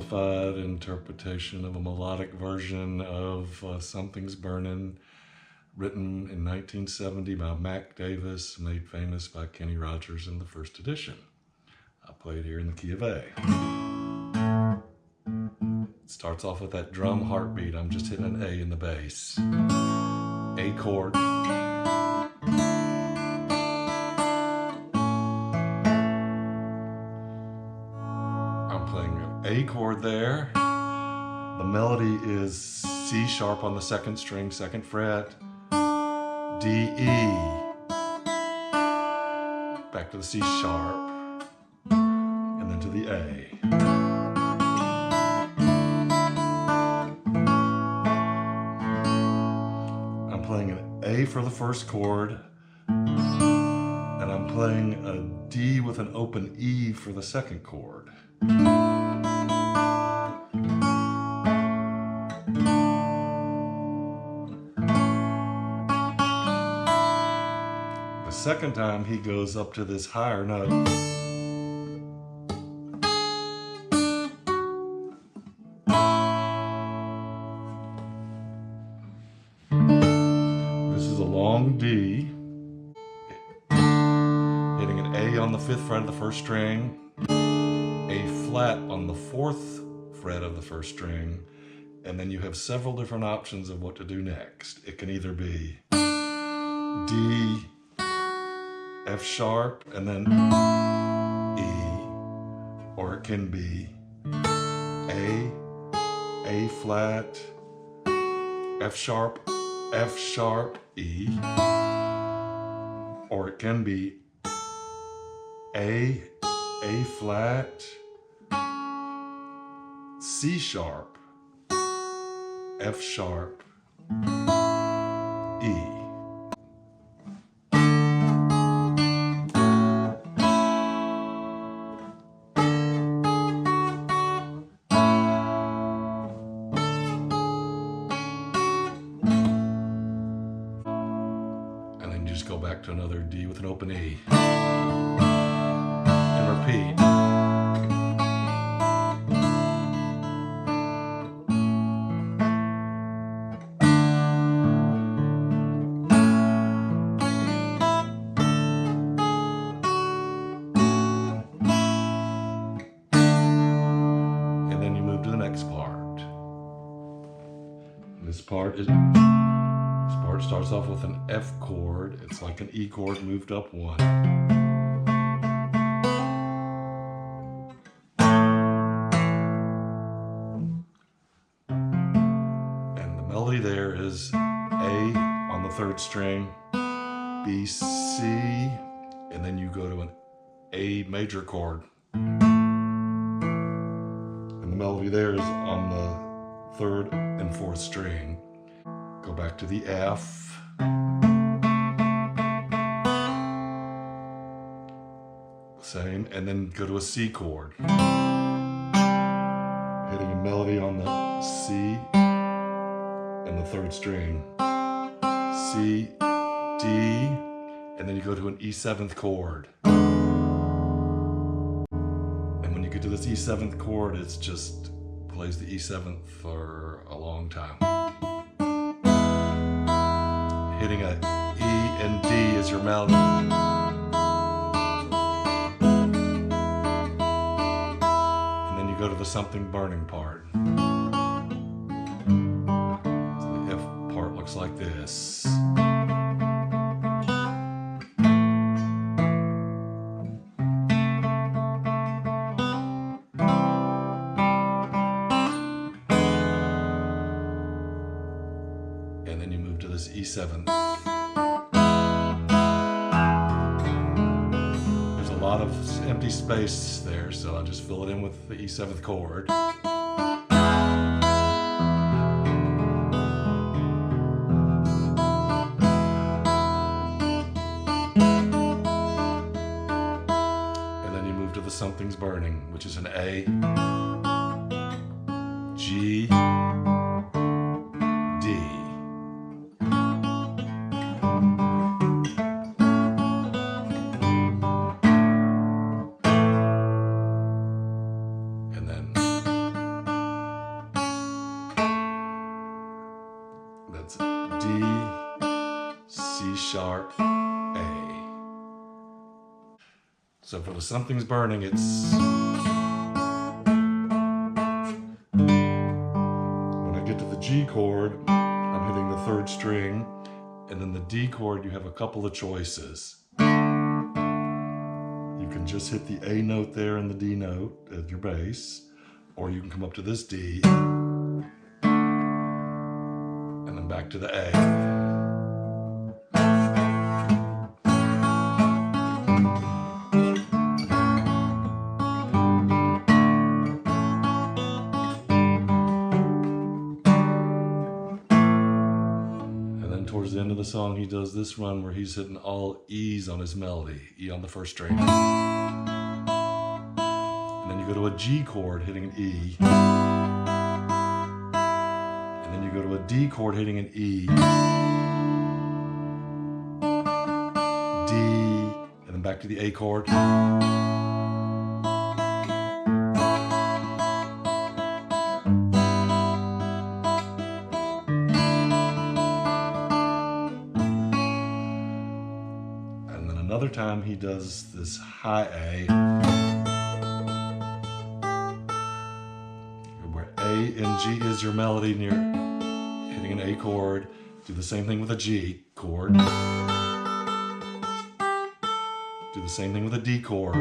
simplified interpretation of a melodic version of Something's Burning, written in 1970 by Mac Davis, made famous by Kenny Rogers in the first edition. I play it here in the key of A. It starts off with that drum heartbeat. I'm just hitting an A in the bass. A chord. I'm playing an A chord there. The melody is C sharp on the second string, second fret, D, E, back to the C sharp, and then to the A. I'm playing an A for the first chord, and I'm playing a D with an open E for the second chord. The second time he goes up to this higher note. This is a long D, hitting an A on the 5th fret of the first string, A flat on the 4th fret of the first string, and then you have several different options of what to do next. It can either be D, F sharp, and then E, or it can be A flat, F sharp, E, or it can be A flat, C sharp, F sharp, E. And then you just go back to another D with an open E. And repeat. And then you move to the next part. This part starts off with an F chord. It's like an E chord moved up one. And the melody there is A on the 3rd string, B, C, and then you go to an A major chord. And the melody there is on the 3rd and 4th string. Go back to the F. Same, and then go to a C chord. Hitting a melody on the C and the 3rd string. C, D, and then you go to an E7th chord. And when you get to this E7th chord, it's just plays the E7th for a long time. Hitting a E and D is your melody. And then you go to the Something Burning part. So the F part looks like this. And then you move to this E7. There's a lot of empty space there, so I'll just fill it in with the E7th chord. And then you move to the Something's Burning, which is an A, G, D. And then sharp, A. So for the Something's Burning, it's... When I get to the G chord, I'm hitting the 3rd string, and then the D chord, you have a couple of choices. You can just hit the A note there and the D note as your bass, or you can come up to this D, and then back to the A. Towards the end of the song, he does this run where he's hitting all E's on his melody. E on the 1st string. And then you go to a G chord hitting an E. And then you go to a D chord hitting an E. D. And then back to the A chord. Another time he does this high A, where A and G is your melody and you're hitting an A chord. Do the same thing with a G chord. Do the same thing with a D chord.